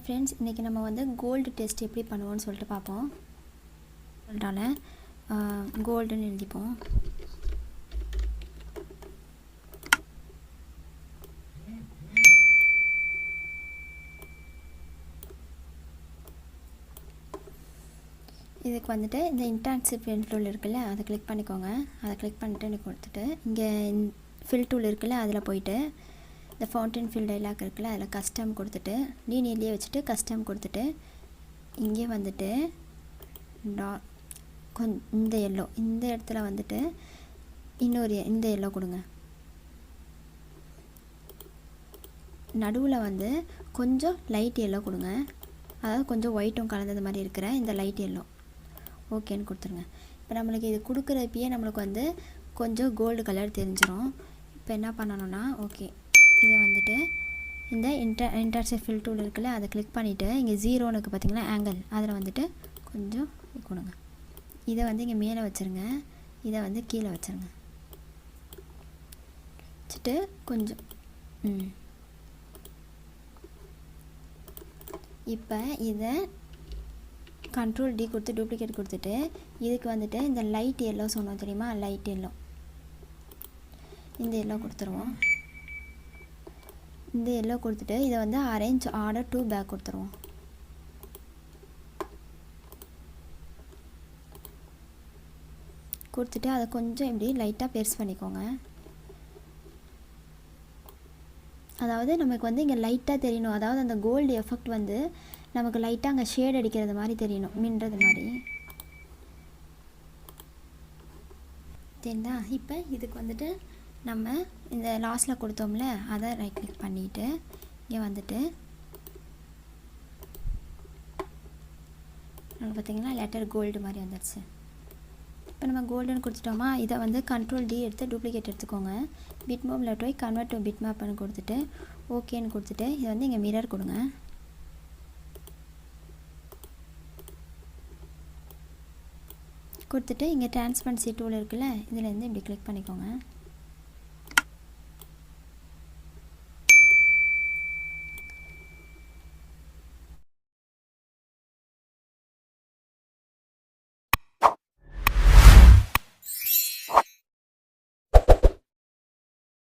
Friends, இன்றைக்கி நம்ம வந்து கோல்டு டெஸ்ட் எப்படி பண்ணுவோன்னு சொல்லிட்டு பார்ப்போம். அதனால் கோல்டுன்னு எழுதிப்போம். இதுக்கு வந்துட்டு இந்த இன்டர்ன்ஷிப் டூல் இருக்குல்ல, அதை கிளிக் பண்ணிக்கோங்க. அதை கிளிக் பண்ணிட்டு எனக்கு கொடுத்துட்டு இங்கே ஃபில் டூல் இருக்குல்ல, அதில் போயிட்டு இந்த ஃபவுண்டன் ஃபில் டைலாக் இருக்குல்ல, அதில் கஸ்டம் கொடுத்துட்டு லீனியர்லேயே வச்சுட்டு கஸ்டம் கொடுத்துட்டு இங்கே வந்துட்டு இந்த எல்லோ இந்த இடத்துல வந்துட்டு இன்னொரு இந்த எல்லோ கொடுங்க. நடுவில் வந்து கொஞ்சம் லைட் எல்லோ கொடுங்க, அதாவது கொஞ்சம் ஒயிட்டும் கலந்தது மாதிரி இருக்கிற இந்த லைட் எல்லோ ஓகேன்னு கொடுத்துருங்க. இப்போ நம்மளுக்கு இது கொடுக்குறப்பயே நம்மளுக்கு வந்து கொஞ்சம் கோல்டு கலர் தெரிஞ்சிடும். இப்போ என்ன பண்ணணும்னா, ஓகே, இதை வந்துட்டு இந்த இன்டர்செக்ட் ஃபில் டூல் இருக்குல்ல, அதை கிளிக் பண்ணிவிட்டு இங்கே 0ன்னு இருக்குது பார்த்தீங்களா, ஆங்கிள், அதில் வந்துட்டு கொஞ்சம் கொடுங்க. இதை வந்து இங்கே மேலே வச்சுருங்க, இதை வந்து கீழே வச்சுருங்க. வச்சுட்டு கொஞ்சம் இப்போ இதை கண்ட்ரோல் டி கொடுத்து டூப்ளிகேட் கொடுத்துட்டு இதுக்கு வந்துட்டு இந்த லைட் எல்லோ சொன்னோம் தெரியுமா, லைட் எல்லோ, இந்த எல்லோ கொடுத்துருவோம். இந்த எல்லோ கொடுத்துட்டு இதை வந்து அரேஞ்ச் ஆர்டர் டு பேக் கொடுத்துருவோம். கொடுத்துட்டு அதை கொஞ்சம் இப்படி லைட்டாக பெருசு பண்ணிக்கோங்க. அதாவது நமக்கு வந்து இங்கே லைட்டாக தெரியணும், அதாவது அந்த கோல்டு எஃபெக்ட் வந்து நமக்கு லைட்டாக அங்கே ஷேட் அடிக்கிறது மாதிரி தெரியணும், மின்றது மாதிரி தெரியுதா. இப்போ இதுக்கு வந்துட்டு நம்ம இந்த லாஸ்ட்டில் கொடுத்தோம்ல, அதை ரைட் கிளிக் பண்ணிவிட்டு இங்கே வந்துட்டு பார்த்திங்கன்னா லெட்டர் கோல்டு மாதிரி வந்துடுச்சு. இப்போ நம்ம கோல்டுன்னு கொடுத்துட்டோமா, இதை வந்து கண்ட்ரோல் டி எடுத்து டூப்ளிகேட் எடுத்துக்கோங்க. பிட் மேப்பில் போய் கன்வெர்ட் டு பிட் மேப்னு கொடுத்துட்டு ஓகேன்னு கொடுத்துட்டு இதை வந்து இங்கே மிரர் கொடுங்க. கொடுத்துட்டு இங்கே டிரான்ஸ்பரன்சி டூல் இருக்குல்ல, இதிலேருந்து இப்படி கிளிக் பண்ணிக்கோங்க.